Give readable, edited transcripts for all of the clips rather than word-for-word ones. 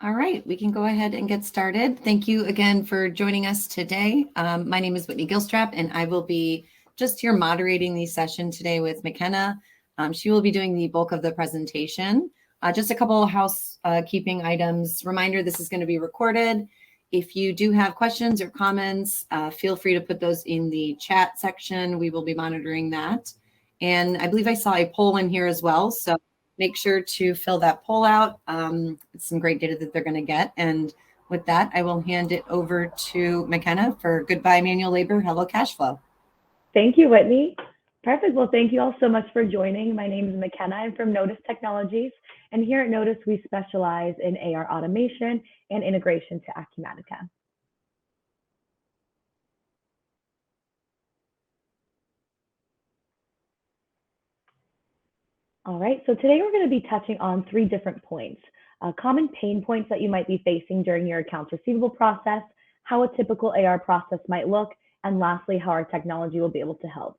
All right, we can go ahead and get started. Thank you again for joining us today. My name is Whitney Gilstrap, and I will be just here moderating the session today with McKenna. She will be doing the bulk of the presentation. Just a couple of housekeeping items. Reminder, this is going to be recorded. If you do have questions or comments, feel free to put those in the chat section. We will be monitoring that. And I believe I saw a poll in here as well, so make sure to fill that poll out. It's some great data that they're going to get. And with that, I will hand it over to McKenna for Goodbye Manual Labor, Hello Cash Flow. Thank you, Whitney. Perfect. Well, thank you all so much for joining. My name is McKenna. I'm from Nodus Technologies. And here at Nodus, we specialize in AR automation and integration to Acumatica. All right, so today we're going to be touching on 3 different points. Common pain points that you might be facing during your accounts receivable process, how a typical AR process might look, and lastly, how our technology will be able to help.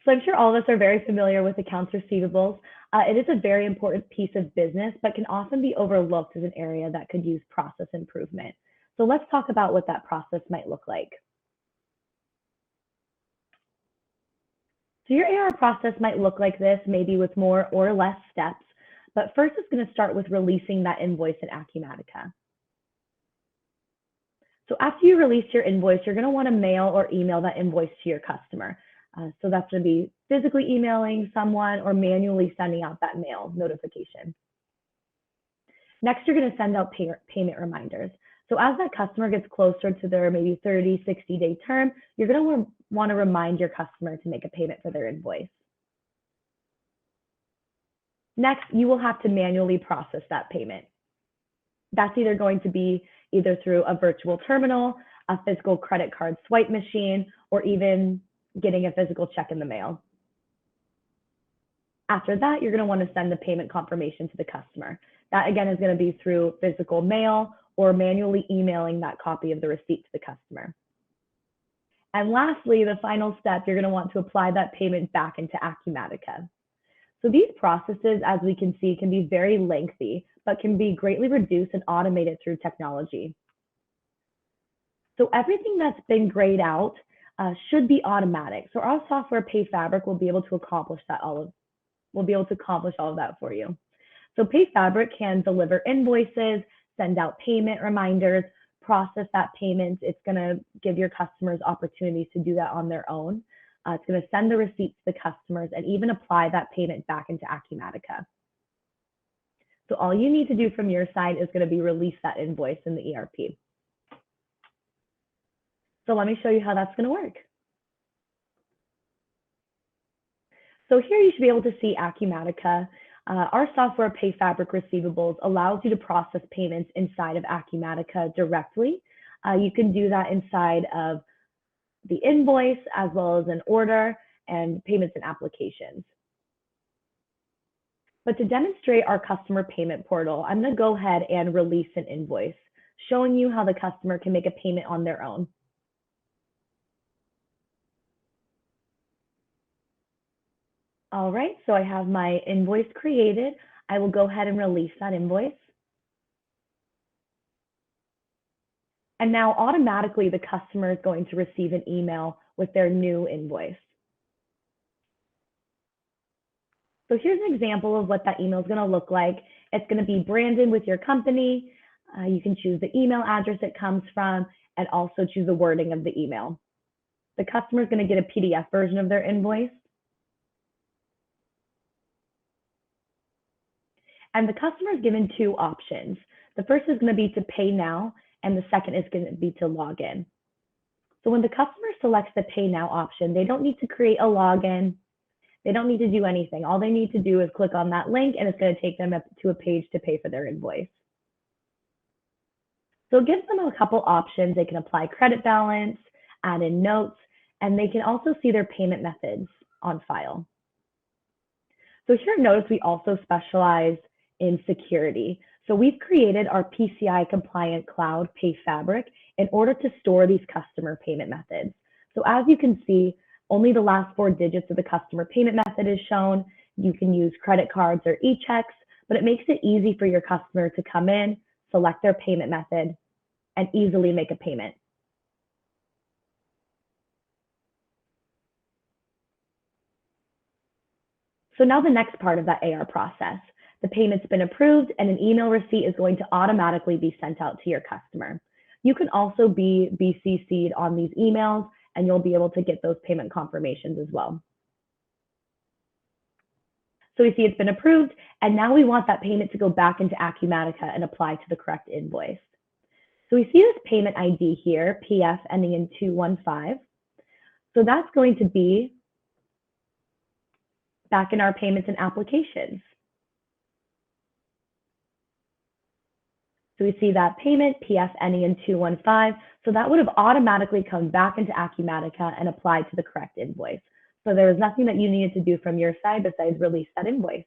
So I'm sure all of us are very familiar with accounts receivables. It is a very important piece of business, but can often be overlooked as an area that could use process improvement. So let's talk about what that process might look like. So your AR process might look like this, maybe with more or less steps, but first it's going to start with releasing that invoice in Acumatica. So after you release your invoice, you're going to want to mail or email that invoice to your customer. So that's going to be physically emailing someone or manually sending out that mail notification. Next, you're going to send out payment reminders. So as that customer gets closer to their maybe 30, 60-day term, you're going to want to remind your customer to make a payment for their invoice. Next, you will have to manually process that payment. That's either going to be either through a virtual terminal, a physical credit card swipe machine, or even getting a physical check in the mail. After that, you're going to want to send the payment confirmation to the customer. That again is going to be through physical mail or manually emailing that copy of the receipt to the customer. And lastly, the final step, you're going to want to apply that payment back into Acumatica. So these processes, as we can see, can be very lengthy, but can be greatly reduced and automated through technology. So everything that's been grayed out should be automatic. So our software PayFabric will be able to accomplish that all of that for you. So PayFabric can deliver invoices, send out payment reminders, process that payment. It's going to give your customers opportunities to do that on their own. It's going to send the receipts to the customers and even apply that payment back into Acumatica. So all you need to do from your side is going to be release that invoice in the ERP. So let me show you how that's going to work. So here you should be able to see Acumatica. Our software PayFabric Receivables allows you to process payments inside of Acumatica directly. You can do that inside of the invoice as well as an order and payments and applications. But to demonstrate our customer payment portal, I'm going to go ahead and release an invoice, showing you how the customer can make a payment on their own. All right, so I have my invoice created. I will go ahead and release that invoice. And now automatically the customer is going to receive an email with their new invoice. So here's an example of what that email is going to look like. It's going to be branded with your company. You can choose the email address it comes from and also choose the wording of the email. The customer is going to get a PDF version of their invoice. And the customer is given 2 options. The first is going to be to pay now, and the second is going to be to log in. So when the customer selects the pay now option, they don't need to create a login. They don't need to do anything. All they need to do is click on that link, and it's going to take them to a page to pay for their invoice. So it gives them a couple options. They can apply credit balance, add in notes, and they can also see their payment methods on file. So here at Nodus, we also specialize in security. So we've created our PCI compliant cloud PayFabric in order to store these customer payment methods. So as you can see, only the last 4 digits of the customer payment method is shown. You can use credit cards or e-checks, but it makes it easy for your customer to come in, select their payment method, and easily make a payment. So now the next part of that AR process, the payment's been approved and an email receipt is going to automatically be sent out to your customer. You can also be CC'd on these emails and you'll be able to get those payment confirmations as well. So we see it's been approved, and now we want that payment to go back into Acumatica and apply to the correct invoice. So we see this payment ID here, PF ending in 215. So that's going to be back in our payments and applications. So we see that payment, PF ending in 215. So that would have automatically come back into Acumatica and applied to the correct invoice. So there was nothing that you needed to do from your side besides release that invoice.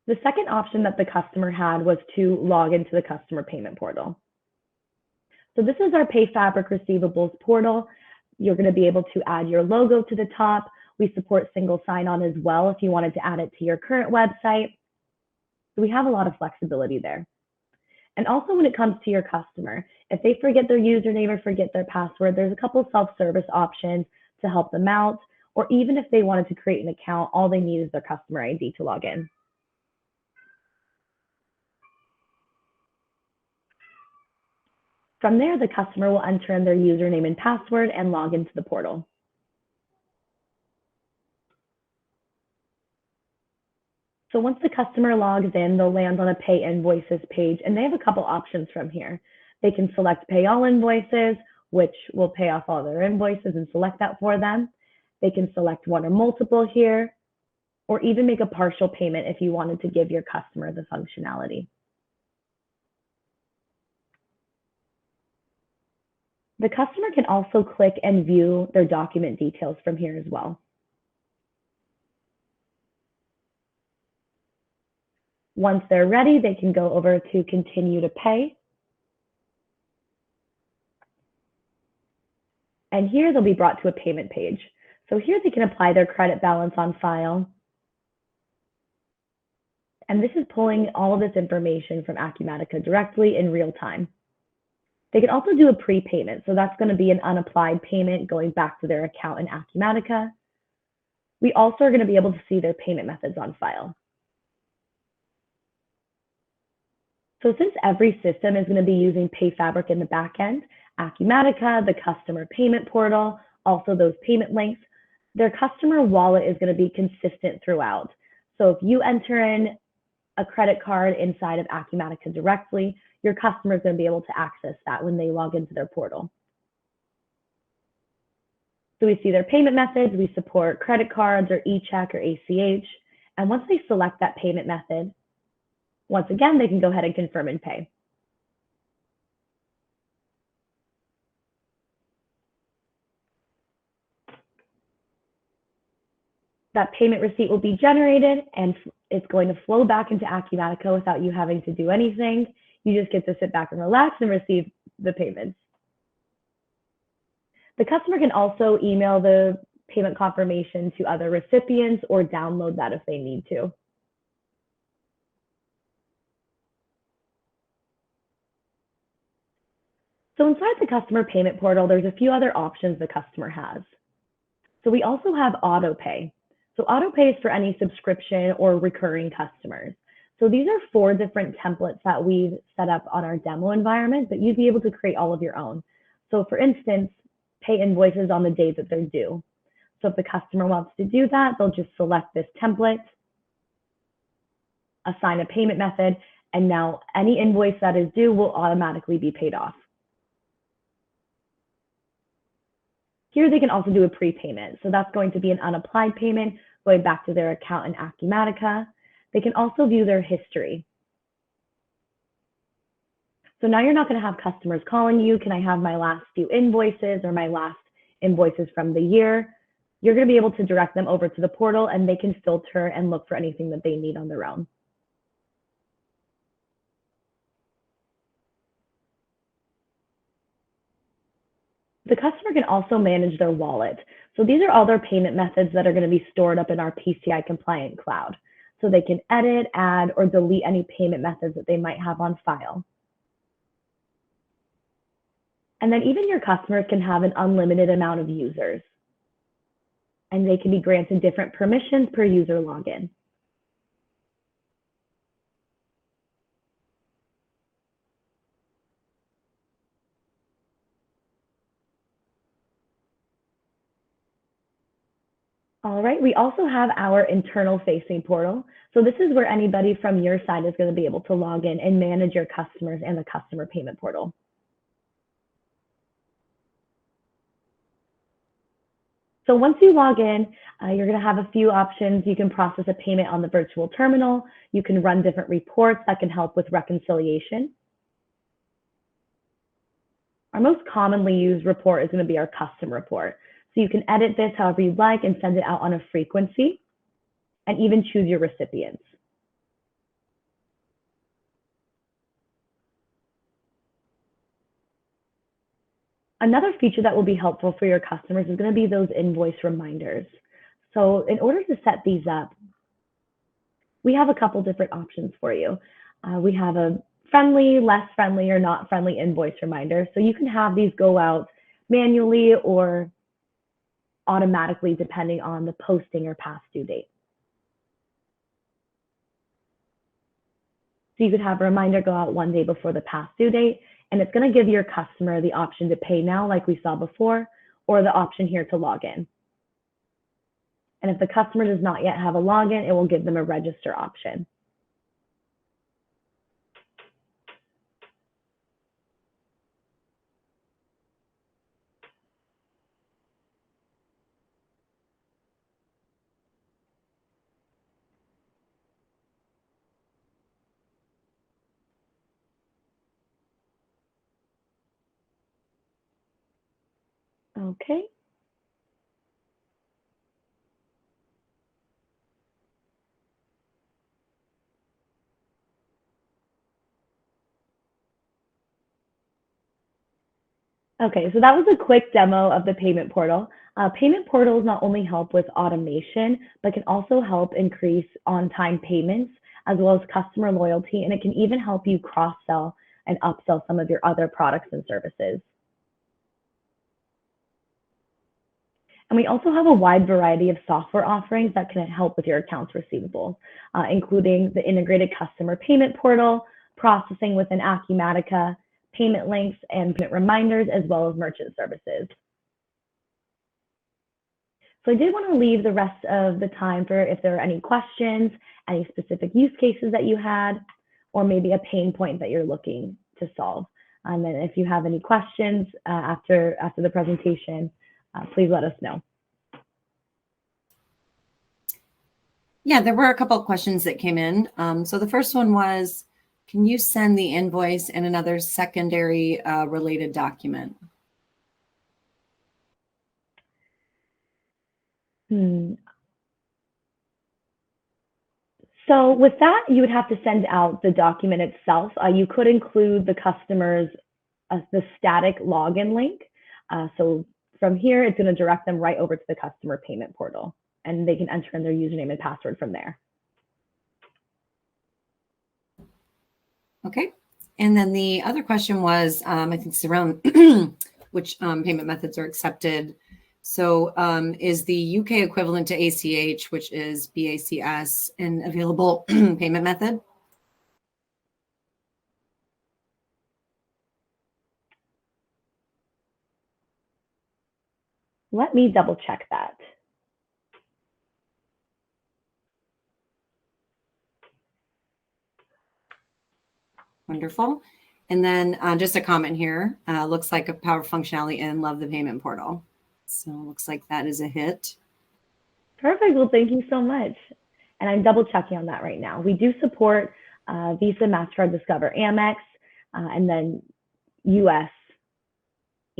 The second option that the customer had was to log into the customer payment portal. So this is our PayFabric receivables portal. You're going to be able to add your logo to the top. We support single sign-on as well if you wanted to add it to your current website. So we have a lot of flexibility there. And also when it comes to your customer, if they forget their username or forget their password, there's a couple self-service options to help them out. Or even if they wanted to create an account, all they need is their customer ID to log in. From there, the customer will enter in their username and password and log into the portal. So once the customer logs in, they'll land on a Pay Invoices page, and they have a couple options from here. They can select Pay All Invoices, which will pay off all their invoices and select that for them. They can select one or multiple here, or even make a partial payment if you wanted to give your customer the functionality. The customer can also click and view their document details from here as well. Once they're ready, they can go over to Continue to Pay. And here they'll be brought to a payment page. So here they can apply their credit balance on file. And this is pulling all of this information from Acumatica directly in real time. They can also do a prepayment. So that's going to be an unapplied payment going back to their account in Acumatica. We also are going to be able to see their payment methods on file. So since every system is going to be using PayFabric in the back end, Acumatica, the customer payment portal, also those payment links, their customer wallet is going to be consistent throughout. So if you enter in a credit card inside of Acumatica directly, your customer is going to be able to access that when they log into their portal. So we see their payment methods. We support credit cards or e-check or ACH. And once they select that payment method, once again, they can go ahead and confirm and pay. That payment receipt will be generated and it's going to flow back into Acumatica without you having to do anything. You just get to sit back and relax and receive the payments. The customer can also email the payment confirmation to other recipients or download that if they need to. So inside the customer payment portal, there's a few other options the customer has. So we also have auto pay. So auto pay is for any subscription or recurring customers. So these are 4 different templates that we've set up on our demo environment, but you'd be able to create all of your own. So for instance, pay invoices on the day that they're due. So if the customer wants to do that, they'll just select this template, assign a payment method, and now any invoice that is due will automatically be paid off. Here they can also do a prepayment. So that's going to be an unapplied payment going back to their account in Acumatica. They can also view their history. So now you're not going to have customers calling you, can I have my last few invoices or my last invoices from the year? You're going to be able to direct them over to the portal and they can filter and look for anything that they need on their own. The customer can also manage their wallet. So these are all their payment methods that are going to be stored up in our PCI compliant cloud. So they can edit, add, or delete any payment methods that they might have on file. And then even your customers can have an unlimited amount of users. And they can be granted different permissions per user login. All right, we also have our internal facing portal. So this is where anybody from your side is going to be able to log in and manage your customers and the customer payment portal. So once you log in, you're going to have a few options. You can process a payment on the virtual terminal. You can run different reports that can help with reconciliation. Our most commonly used report is going to be our custom report. So you can edit this however you'd like and send it out on a frequency, and even choose your recipients. Another feature that will be helpful for your customers is going to be those invoice reminders. So in order to set these up, we have a couple different options for you. We have a friendly, less friendly, or not friendly invoice reminder. So you can have these go out manually or automatically depending on the posting or past due date. So you could have a reminder go out one day before the past due date, and it's going to give your customer the option to pay now like we saw before, or the option here to log in. And if the customer does not yet have a login, it will give them a register option. Okay. Okay, so that was a quick demo of the payment portal. Payment portals not only help with automation, but can also help increase on-time payments as well as customer loyalty, and it can even help you cross-sell and upsell some of your other products and services. And we also have a wide variety of software offerings that can help with your accounts receivable, including the integrated customer payment portal, processing within Acumatica, payment links, and payment reminders, as well as merchant services. So I did want to leave the rest of the time for if there are any questions, any specific use cases that you had, or maybe a pain point that you're looking to solve. And then if you have any questions after the presentation, please let us know. Yeah, there were a couple of questions that came in. So the first one was, can you send the invoice and another secondary related document? So with that, you would have to send out the document itself. You could include the customer's the static login link. So from here, it's going to direct them right over to the customer payment portal, and they can enter in their username and password from there. Okay. And then the other question was, I think it's around which payment methods are accepted. So is the UK equivalent to ACH, which is BACS, an available payment method? Let me double check that. Wonderful. And then just a comment here, looks like a power functionality and love the payment portal. So looks like that is a hit. Perfect. Well, thank you so much. And I'm double checking on that right now. We do support Visa, MasterCard, Discover, Amex, and then US,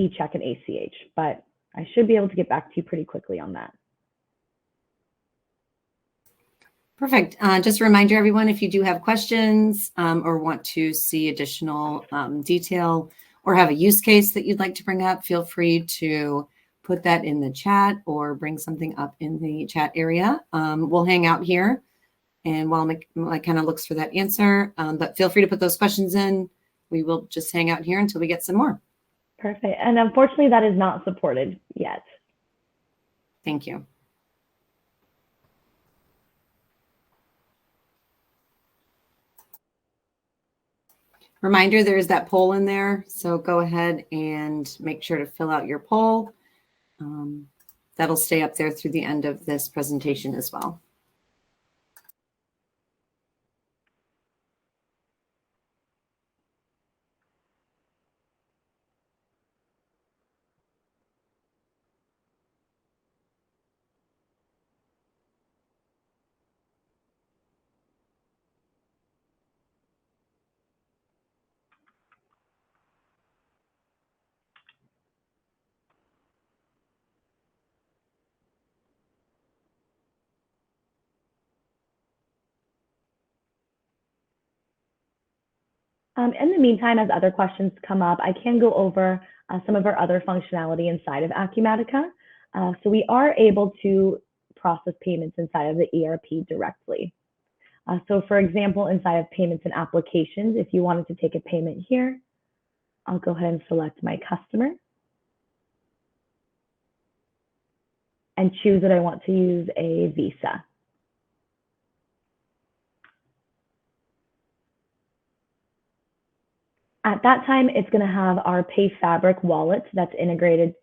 eCheck, and ACH. But I should be able to get back to you pretty quickly on that. Perfect. Just a reminder, everyone, if you do have questions or want to see additional detail or have a use case that you'd like to bring up, feel free to put that in the chat or bring something up in the chat area. We'll hang out here and while McKenna looks for that answer, but feel free to put those questions in. We will just hang out here until we get some more. Perfect. And unfortunately, that is not supported yet. Thank you. Reminder, there's that poll in there, so go ahead and make sure to fill out your poll. That'll stay up there through the end of this presentation as well. In the meantime, as other questions come up, I can go over some of our other functionality inside of Acumatica. So we are able to process payments inside of the ERP directly. So for example, inside of payments and applications, if you wanted to take a payment here, I'll go ahead and select my customer and choose that I want to use a Visa. At that time, it's going to have our PayFabric wallet that's integrated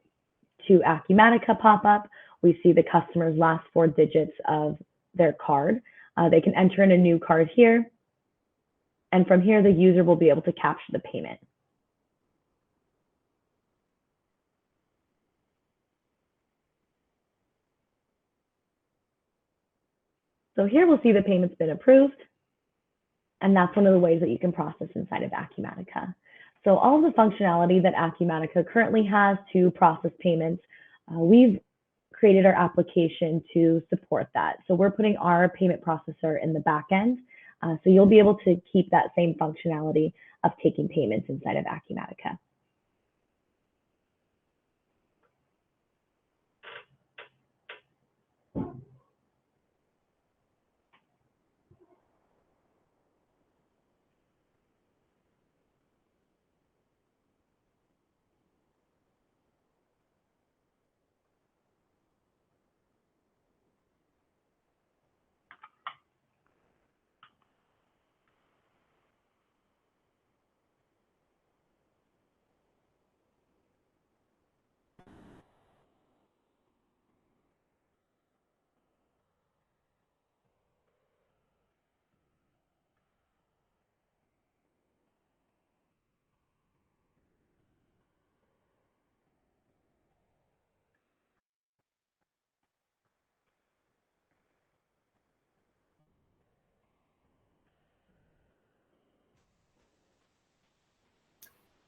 to Acumatica pop up. We see the customer's last 4 digits of their card. They can enter in a new card here. And from here, the user will be able to capture the payment. So here we'll see the payment's been approved. And that's one of the ways that you can process inside of Acumatica. So all of the functionality that Acumatica currently has to process payments, we've created our application to support that. So we're putting our payment processor in the back end. So you'll be able to keep that same functionality of taking payments inside of Acumatica.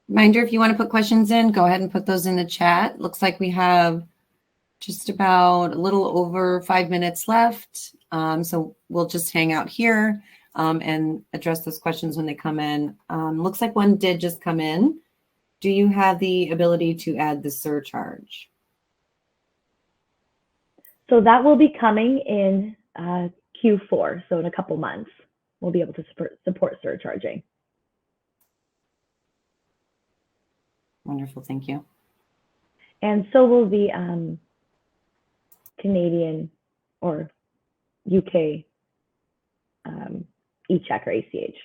Reminder, if you want to put questions in, go ahead and put those in the chat. Looks like we have just about a little over 5 minutes left. So we'll just hang out here and address those questions when they come in. Looks like one did just come in. Do you have the ability to add the surcharge? So that will be coming in Q4. So in a couple months, we'll be able to support surcharging. Wonderful, thank you. And so will the Canadian or UK e-check or ACH.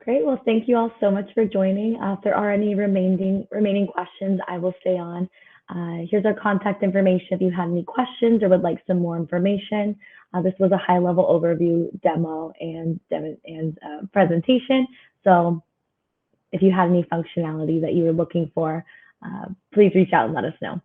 Great. Well, thank you all so much for joining. If there are any remaining questions, I will stay on. Here's our contact information if you had any questions or would like some more information. This was a high-level overview demo and presentation. So if you had any functionality that you were looking for, please reach out and let us know.